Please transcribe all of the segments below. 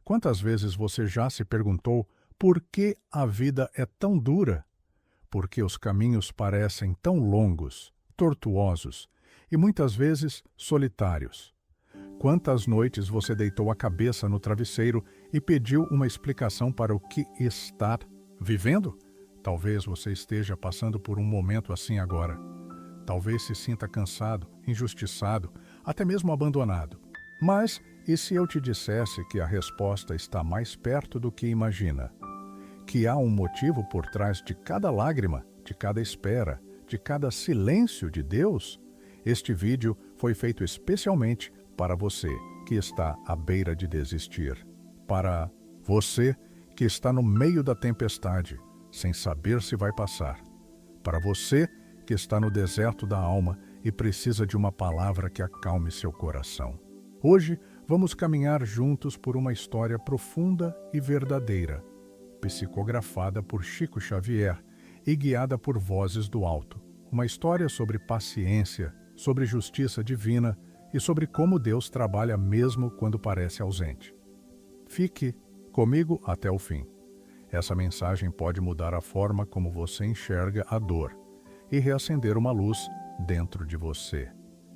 Quantas vezes você já se perguntou por que a vida é tão dura? Por que os caminhos parecem tão longos, tortuosos e muitas vezes solitários? Quantas noites você deitou a cabeça no travesseiro e pediu uma explicação para o que está vivendo? Talvez você esteja passando por um momento assim agora. Talvez se sinta cansado, injustiçado, até mesmo abandonado. Mas e se eu te dissesse que a resposta está mais perto do que imagina? Que há um motivo por trás de cada lágrima, de cada espera, de cada silêncio de Deus? Este vídeo foi feito especialmente para você que está à beira de desistir. Para você que está no meio da tempestade, sem saber se vai passar. Para você que está no deserto da alma e precisa de uma palavra que acalme seu coração. Hoje vamos caminhar juntos por uma história profunda e verdadeira, psicografada por Chico Xavier e guiada por vozes do alto. Uma história sobre paciência, sobre justiça divina e sobre como Deus trabalha mesmo quando parece ausente. Fique comigo até o fim. Essa mensagem pode mudar a forma como você enxerga a dor e reacender uma luz dentro de você.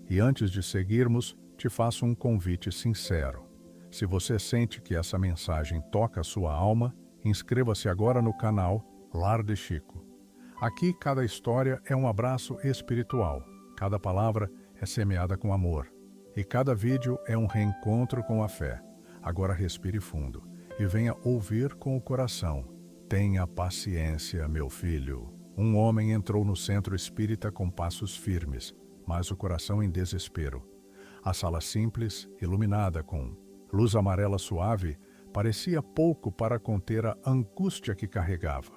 E antes de seguirmos, te faço um convite sincero. Se você sente que essa mensagem toca a sua alma, inscreva-se agora no canal Lar de Chico. Aqui cada história é um abraço espiritual, cada palavra é semeada com amor e cada vídeo é um reencontro com a fé. Agora respire fundo e venha ouvir com o coração. Tenha paciência, meu filho. Um homem entrou no centro espírita com passos firmes, mas o coração em desespero. A sala simples, iluminada com luz amarela suave, parecia pouco para conter a angústia que carregava.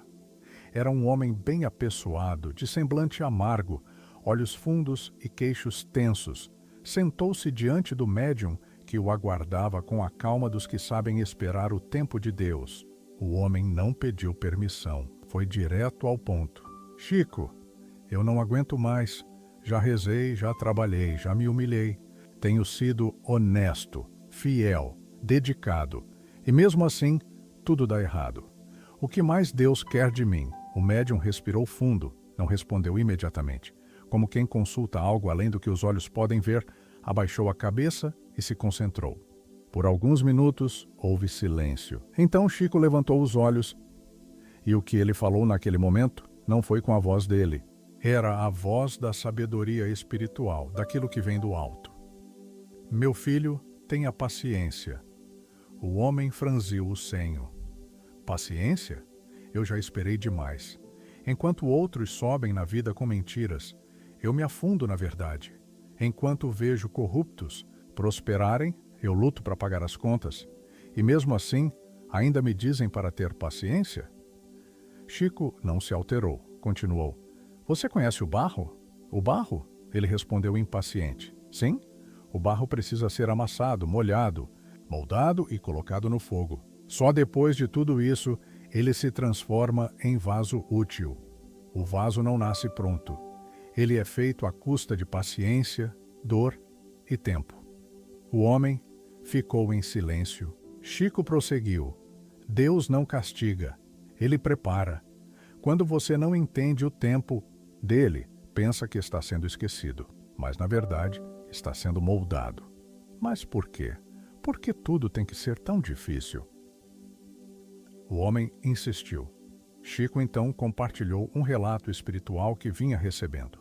Era um homem bem apessoado, de semblante amargo, olhos fundos e queixos tensos. Sentou-se diante do médium que o aguardava com a calma dos que sabem esperar o tempo de Deus. O homem não pediu permissão, foi direto ao ponto. Chico, eu não aguento mais. Já rezei, já trabalhei, já me humilhei. Tenho sido honesto, fiel, dedicado. E mesmo assim, tudo dá errado. O que mais Deus quer de mim? O médium respirou fundo, não respondeu imediatamente. Como quem consulta algo além do que os olhos podem ver, abaixou a cabeça e se concentrou. Por alguns minutos, houve silêncio. Então Chico levantou os olhos e o que ele falou naquele momento não foi com a voz dele. Era a voz da sabedoria espiritual, daquilo que vem do alto. Meu filho, tenha paciência. O homem franziu o senho. Paciência? Eu já esperei demais. Enquanto outros sobem na vida com mentiras, eu me afundo na verdade. Enquanto vejo corruptos prosperarem, eu luto para pagar as contas. E mesmo assim, ainda me dizem para ter paciência? Chico não se alterou, continuou. Você conhece o barro? O barro? Ele respondeu impaciente. Sim, o barro precisa ser amassado, molhado, moldado e colocado no fogo. Só depois de tudo isso, ele se transforma em vaso útil. O vaso não nasce pronto. Ele é feito à custa de paciência, dor e tempo. O homem ficou em silêncio. Chico prosseguiu. Deus não castiga, ele prepara. Quando você não entende o tempo dele, pensa que está sendo esquecido, mas na verdade está sendo moldado. Mas por quê? Por que tudo tem que ser tão difícil? O homem insistiu. Chico então compartilhou um relato espiritual que vinha recebendo.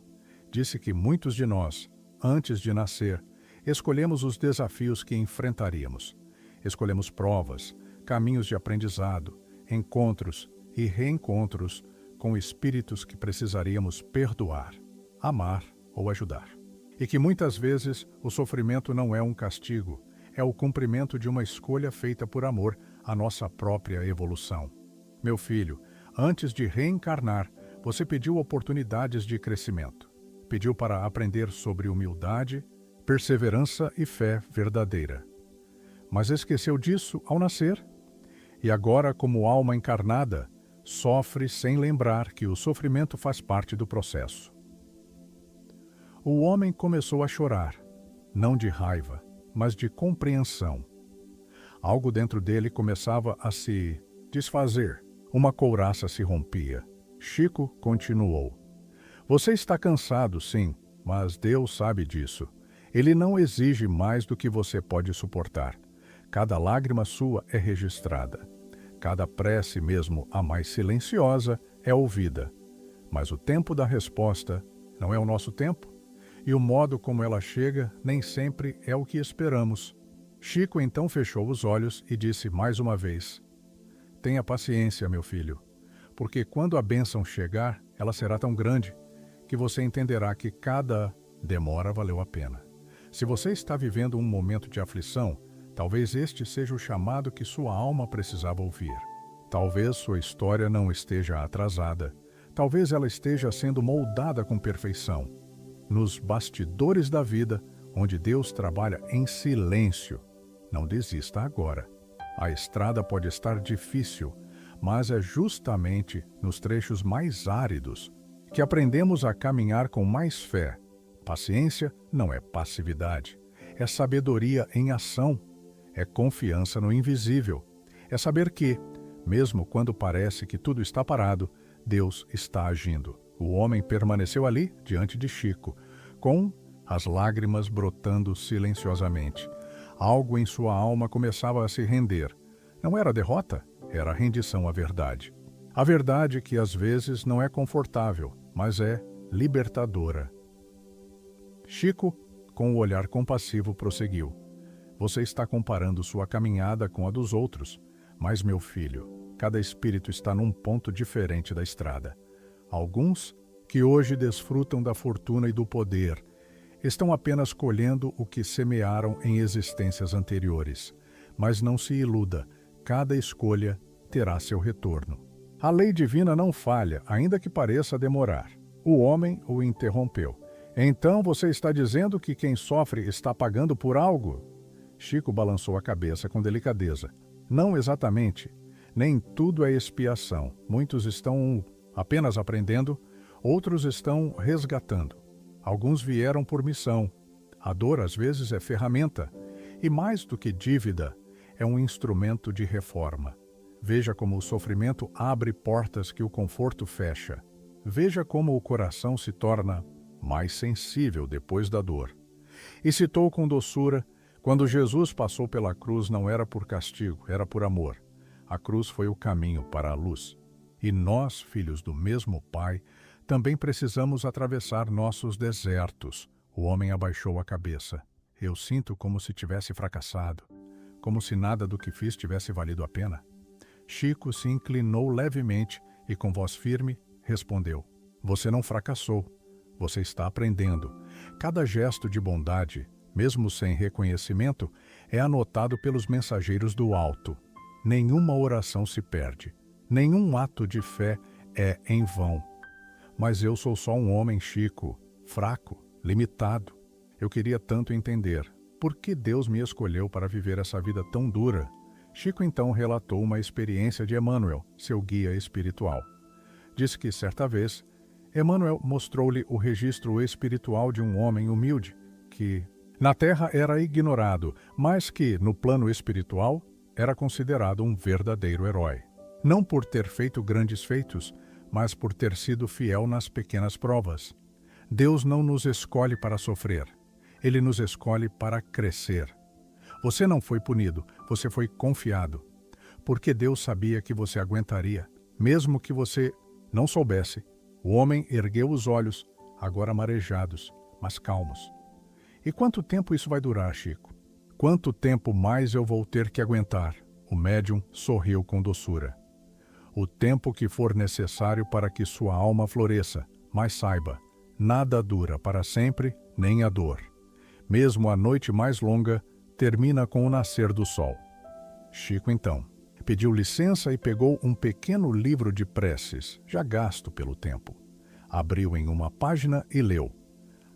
Disse que muitos de nós, antes de nascer, escolhemos os desafios que enfrentaríamos. Escolhemos provas, caminhos de aprendizado, encontros e reencontros com espíritos que precisaríamos perdoar, amar ou ajudar. E que muitas vezes o sofrimento não é um castigo, é o cumprimento de uma escolha feita por amor à nossa própria evolução. Meu filho, antes de reencarnar, você pediu oportunidades de crescimento. Pediu para aprender sobre humildade, perseverança e fé verdadeira. Mas esqueceu disso ao nascer. E agora, como alma encarnada, sofre sem lembrar que o sofrimento faz parte do processo. O homem começou a chorar, não de raiva, mas de compreensão. Algo dentro dele começava a se desfazer. Uma couraça se rompia. Chico continuou. Você está cansado, sim, mas Deus sabe disso. Ele não exige mais do que você pode suportar. Cada lágrima sua é registrada. Cada prece, mesmo a mais silenciosa, é ouvida. Mas o tempo da resposta não é o nosso tempo. E o modo como ela chega nem sempre é o que esperamos. Chico então fechou os olhos e disse mais uma vez: Tenha paciência, meu filho, porque quando a bênção chegar, ela será tão grande que você entenderá que cada demora valeu a pena. Se você está vivendo um momento de aflição, talvez este seja o chamado que sua alma precisava ouvir. Talvez sua história não esteja atrasada. Talvez ela esteja sendo moldada com perfeição. Nos bastidores da vida, onde Deus trabalha em silêncio. Não desista agora. A estrada pode estar difícil, mas é justamente nos trechos mais áridos que aprendemos a caminhar com mais fé. Paciência não é passividade, é sabedoria em ação, é confiança no invisível, é saber que, mesmo quando parece que tudo está parado, Deus está agindo. O homem permaneceu ali, diante de Chico, com as lágrimas brotando silenciosamente. Algo em sua alma começava a se render. Não era derrota, era rendição à verdade. A verdade que às vezes não é confortável, mas é libertadora. Chico, com o olhar compassivo, prosseguiu. Você está comparando sua caminhada com a dos outros, mas, meu filho, cada espírito está num ponto diferente da estrada. Alguns, que hoje desfrutam da fortuna e do poder, estão apenas colhendo o que semearam em existências anteriores. Mas não se iluda, cada escolha terá seu retorno. A lei divina não falha, ainda que pareça demorar. O homem o interrompeu. Então você está dizendo que quem sofre está pagando por algo? Chico balançou a cabeça com delicadeza. Não exatamente. Nem tudo é expiação. Muitos estão apenas aprendendo, outros estão resgatando. Alguns vieram por missão. A dor, às vezes, é ferramenta. E mais do que dívida, é um instrumento de reforma. Veja como o sofrimento abre portas que o conforto fecha. Veja como o coração se torna mais sensível depois da dor. E citou com doçura, quando Jesus passou pela cruz não era por castigo, era por amor. A cruz foi o caminho para a luz. E nós, filhos do mesmo Pai, também precisamos atravessar nossos desertos. O homem abaixou a cabeça. Eu sinto como se tivesse fracassado, como se nada do que fiz tivesse valido a pena. Chico se inclinou levemente e, com voz firme, respondeu: Você não fracassou. Você está aprendendo. Cada gesto de bondade, mesmo sem reconhecimento, é anotado pelos mensageiros do alto. Nenhuma oração se perde. Nenhum ato de fé é em vão. Mas eu sou só um homem, Chico, fraco, limitado. Eu queria tanto entender por que Deus me escolheu para viver essa vida tão dura. Chico então relatou uma experiência de Emmanuel, seu guia espiritual. Disse que, certa vez, Emmanuel mostrou-lhe o registro espiritual de um homem humilde, que na Terra era ignorado, mas que, no plano espiritual, era considerado um verdadeiro herói. Não por ter feito grandes feitos, mas por ter sido fiel nas pequenas provas. Deus não nos escolhe para sofrer. Ele nos escolhe para crescer. Você não foi punido, você foi confiado. Porque Deus sabia que você aguentaria, mesmo que você não soubesse. O homem ergueu os olhos, agora marejados, mas calmos. E quanto tempo isso vai durar, Chico? Quanto tempo mais eu vou ter que aguentar? O médium sorriu com doçura. O tempo que for necessário para que sua alma floresça, mas saiba, nada dura para sempre, nem a dor. Mesmo a noite mais longa termina com o nascer do sol. Chico, então, pediu licença e pegou um pequeno livro de preces, já gasto pelo tempo. Abriu em uma página e leu.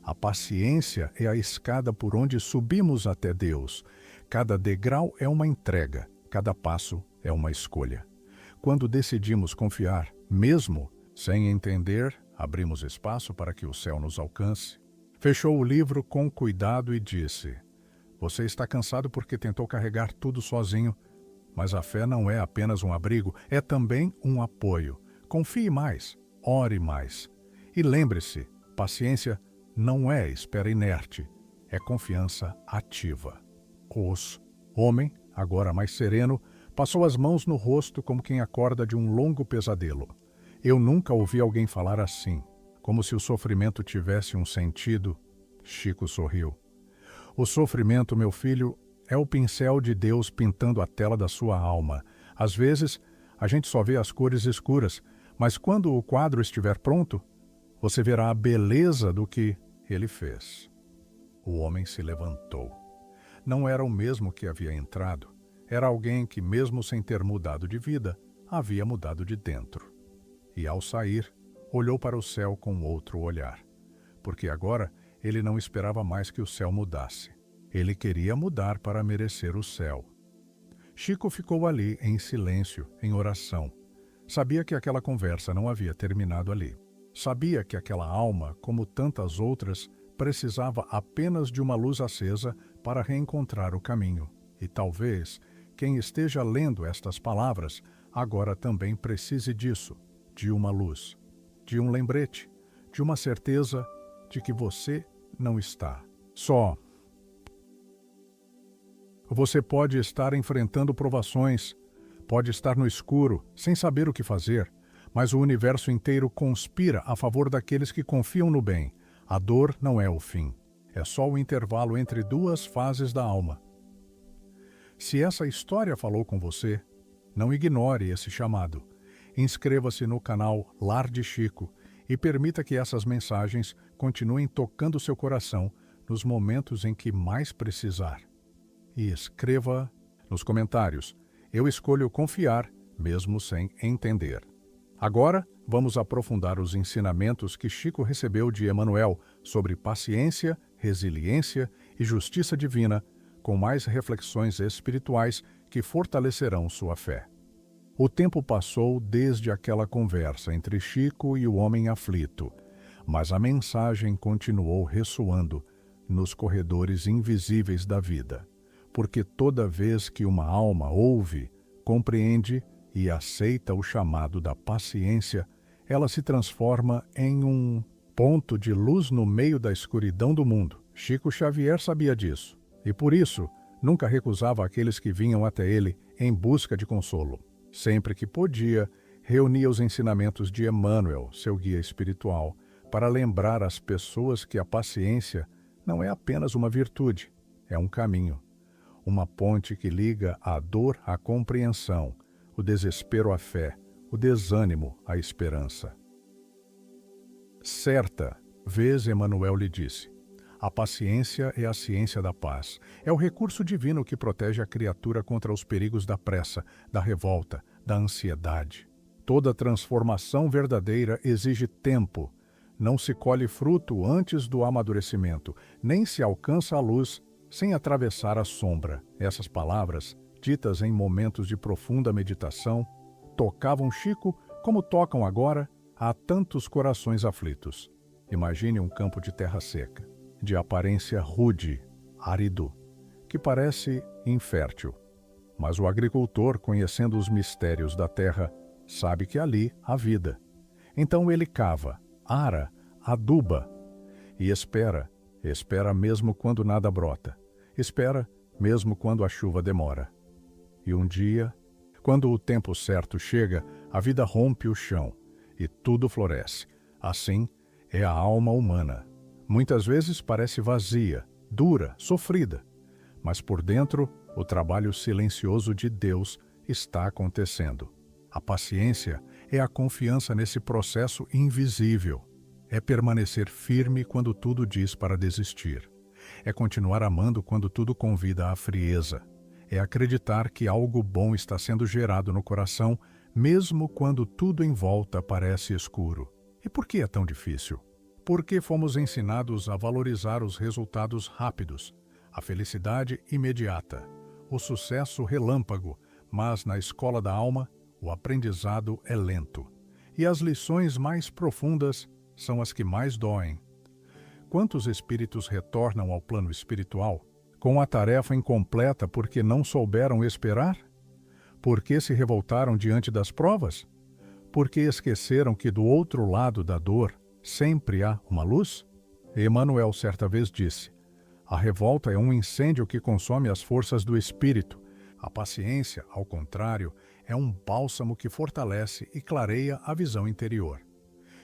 A paciência é a escada por onde subimos até Deus. Cada degrau é uma entrega, cada passo é uma escolha. Quando decidimos confiar, mesmo sem entender, abrimos espaço para que o céu nos alcance. Fechou o livro com cuidado e disse: Você está cansado porque tentou carregar tudo sozinho, mas a fé não é apenas um abrigo, é também um apoio. Confie mais, ore mais. E lembre-se, paciência não é espera inerte, é confiança ativa. Homem, agora mais sereno, passou as mãos no rosto como quem acorda de um longo pesadelo. Eu nunca ouvi alguém falar assim, como se o sofrimento tivesse um sentido. Chico sorriu. O sofrimento, meu filho, é o pincel de Deus pintando a tela da sua alma. Às vezes, a gente só vê as cores escuras, mas quando o quadro estiver pronto, você verá a beleza do que ele fez. O homem se levantou. Não era o mesmo que havia entrado. Era alguém que, mesmo sem ter mudado de vida, havia mudado de dentro. E, ao sair, olhou para o céu com outro olhar. Porque agora ele não esperava mais que o céu mudasse. Ele queria mudar para merecer o céu. Chico ficou ali, em silêncio, em oração. Sabia que aquela conversa não havia terminado ali. Sabia que aquela alma, como tantas outras, precisava apenas de uma luz acesa para reencontrar o caminho. E talvez quem esteja lendo estas palavras agora também precise disso, de uma luz, de um lembrete, de uma certeza de que você não está só. Você pode estar enfrentando provações, pode estar no escuro, sem saber o que fazer, mas o universo inteiro conspira a favor daqueles que confiam no bem. A dor não é o fim, é só o intervalo entre duas fases da alma. Se essa história falou com você, não ignore esse chamado. Inscreva-se no canal Lar de Chico e permita que essas mensagens continuem tocando seu coração nos momentos em que mais precisar. E escreva nos comentários: eu escolho confiar, mesmo sem entender. Agora, vamos aprofundar os ensinamentos que Chico recebeu de Emmanuel sobre paciência, resiliência e justiça divina, com mais reflexões espirituais que fortalecerão sua fé. O tempo passou desde aquela conversa entre Chico e o homem aflito, mas a mensagem continuou ressoando nos corredores invisíveis da vida, porque toda vez que uma alma ouve, compreende e aceita o chamado da paciência, ela se transforma em um ponto de luz no meio da escuridão do mundo. Chico Xavier sabia disso, e por isso nunca recusava aqueles que vinham até ele em busca de consolo. Sempre que podia, reunia os ensinamentos de Emmanuel, seu guia espiritual, para lembrar às pessoas que a paciência não é apenas uma virtude, é um caminho, uma ponte que liga a dor à compreensão, o desespero à fé, o desânimo à esperança. Certa vez Emmanuel lhe disse: a paciência é a ciência da paz. É o recurso divino que protege a criatura contra os perigos da pressa, da revolta, da ansiedade. Toda transformação verdadeira exige tempo. Não se colhe fruto antes do amadurecimento, nem se alcança a luz sem atravessar a sombra. Essas palavras, ditas em momentos de profunda meditação, tocavam Chico como tocam agora a tantos corações aflitos. Imagine um campo de terra seca, de aparência rude, árido, que parece infértil. Mas o agricultor, conhecendo os mistérios da terra, sabe que ali há vida. Então ele cava, ara, aduba e espera mesmo quando nada brota. Espera mesmo quando a chuva demora. E um dia, quando o tempo certo chega, a vida rompe o chão e tudo floresce. Assim é a alma humana. Muitas vezes parece vazia, dura, sofrida, mas por dentro o trabalho silencioso de Deus está acontecendo. A paciência é a confiança nesse processo invisível. É permanecer firme quando tudo diz para desistir. É continuar amando quando tudo convida à frieza. É acreditar que algo bom está sendo gerado no coração, mesmo quando tudo em volta parece escuro. E por que é tão difícil? Porque fomos ensinados a valorizar os resultados rápidos, a felicidade imediata, o sucesso relâmpago, mas na escola da alma, o aprendizado é lento. E as lições mais profundas são as que mais doem. Quantos espíritos retornam ao plano espiritual com a tarefa incompleta porque não souberam esperar? Por que se revoltaram diante das provas? Por que esqueceram que do outro lado da dor sempre há uma luz? Emmanuel certa vez disse: a revolta é um incêndio que consome as forças do espírito. A paciência, ao contrário, é um bálsamo que fortalece e clareia a visão interior.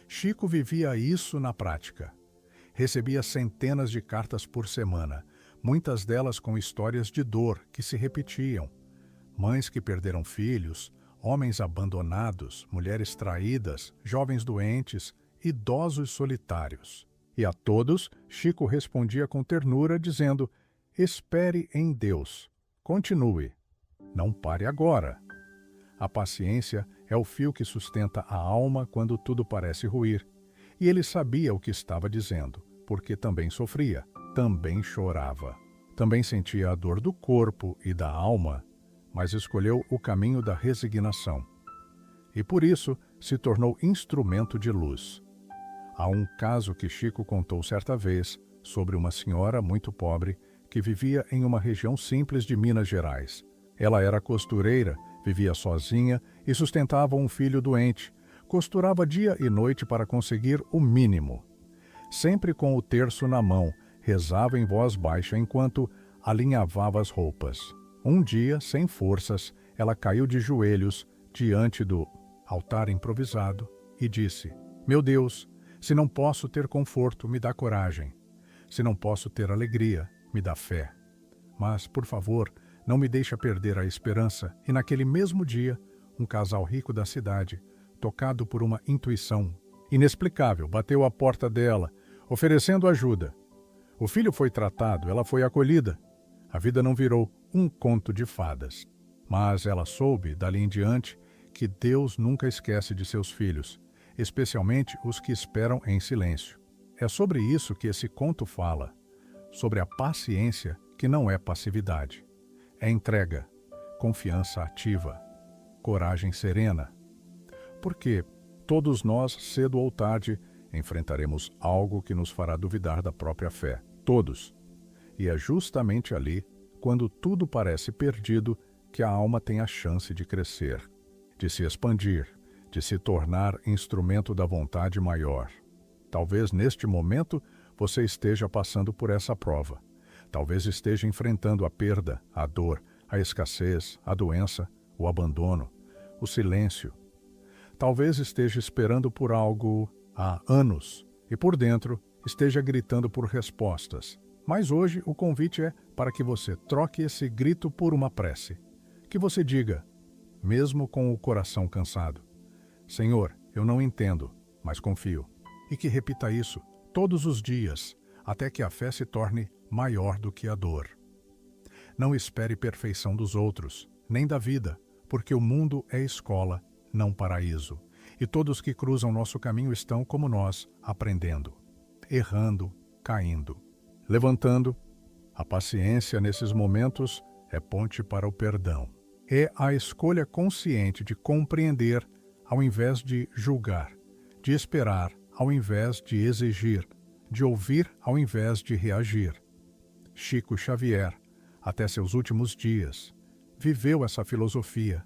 Chico vivia isso na prática. Recebia centenas de cartas por semana, muitas delas com histórias de dor que se repetiam. Mães que perderam filhos, homens abandonados, mulheres traídas, jovens doentes, idosos solitários. E a todos, Chico respondia com ternura, dizendo: espere em Deus, continue, não pare agora. A paciência é o fio que sustenta a alma quando tudo parece ruir. E ele sabia o que estava dizendo, porque também sofria, também chorava. Também sentia a dor do corpo e da alma, mas escolheu o caminho da resignação. E por isso se tornou instrumento de luz. Há um caso que Chico contou certa vez sobre uma senhora muito pobre que vivia em uma região simples de Minas Gerais. Ela era costureira, vivia sozinha e sustentava um filho doente. Costurava dia e noite para conseguir o mínimo. Sempre com o terço na mão, rezava em voz baixa enquanto alinhavava as roupas. Um dia, sem forças, ela caiu de joelhos diante do altar improvisado e disse: meu Deus, se não posso ter conforto, me dá coragem. Se não posso ter alegria, me dá fé. Mas, por favor, não me deixa perder a esperança. E naquele mesmo dia, um casal rico da cidade, tocado por uma intuição inexplicável, bateu à porta dela, oferecendo ajuda. O filho foi tratado, ela foi acolhida. A vida não virou um conto de fadas. Mas ela soube, dali em diante, que Deus nunca esquece de seus filhos, especialmente os que esperam em silêncio. É sobre isso que esse conto fala, sobre a paciência que não é passividade. É entrega, confiança ativa, coragem serena. Porque todos nós, cedo ou tarde, enfrentaremos algo que nos fará duvidar da própria fé. Todos. E é justamente ali, quando tudo parece perdido, que a alma tem a chance de crescer, de se expandir, de se tornar instrumento da vontade maior. Talvez neste momento você esteja passando por essa prova. Talvez esteja enfrentando a perda, a dor, a escassez, a doença, o abandono, o silêncio. Talvez esteja esperando por algo há anos e por dentro esteja gritando por respostas. Mas hoje o convite é para que você troque esse grito por uma prece. Que você diga, mesmo com o coração cansado: Senhor, eu não entendo, mas confio. E que repita isso todos os dias, até que a fé se torne maior do que a dor. Não espere perfeição dos outros, nem da vida, porque o mundo é escola, não paraíso. E todos que cruzam nosso caminho estão, como nós, aprendendo, errando, caindo, levantando. A paciência nesses momentos é ponte para o perdão. É a escolha consciente de compreender ao invés de julgar, de esperar ao invés de exigir, de ouvir ao invés de reagir. Chico Xavier, até seus últimos dias, viveu essa filosofia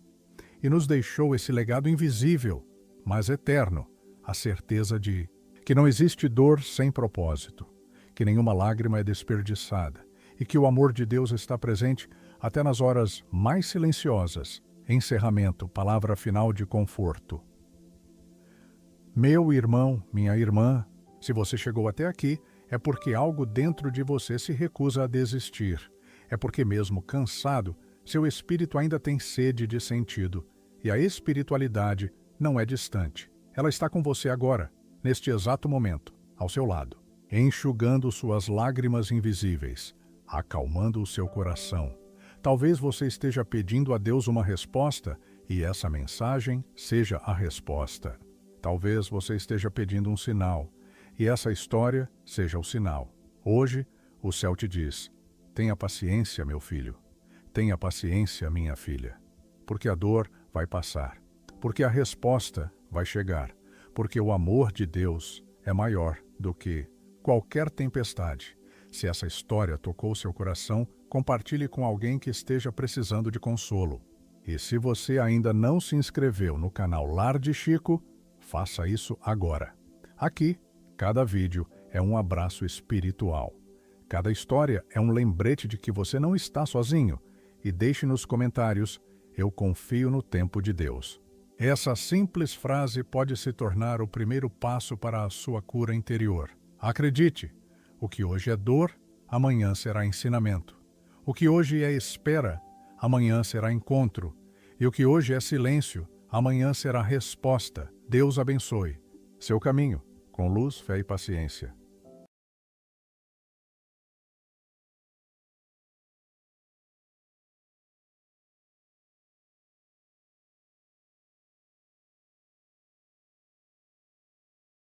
e nos deixou esse legado invisível, mas eterno, a certeza de que não existe dor sem propósito, que nenhuma lágrima é desperdiçada e que o amor de Deus está presente até nas horas mais silenciosas. Encerramento, palavra final de conforto. Meu irmão, minha irmã, se você chegou até aqui, é porque algo dentro de você se recusa a desistir. É porque mesmo cansado, seu espírito ainda tem sede de sentido. E a espiritualidade não é distante. Ela está com você agora, neste exato momento, ao seu lado, enxugando suas lágrimas invisíveis, acalmando o seu coração. Talvez você esteja pedindo a Deus uma resposta e essa mensagem seja a resposta. Talvez você esteja pedindo um sinal e essa história seja o sinal. Hoje, o céu te diz: tenha paciência, meu filho. Tenha paciência, minha filha. Porque a dor vai passar. Porque a resposta vai chegar. Porque o amor de Deus é maior do que qualquer tempestade. Se essa história tocou seu coração, compartilhe com alguém que esteja precisando de consolo. E se você ainda não se inscreveu no canal Lar de Chico, faça isso agora. Aqui, cada vídeo é um abraço espiritual. Cada história é um lembrete de que você não está sozinho. E deixe nos comentários: eu confio no tempo de Deus. Essa simples frase pode se tornar o primeiro passo para a sua cura interior. Acredite, o que hoje é dor, amanhã será ensinamento. O que hoje é espera, amanhã será encontro. E o que hoje é silêncio, amanhã será resposta. Deus abençoe seu caminho, com luz, fé e paciência.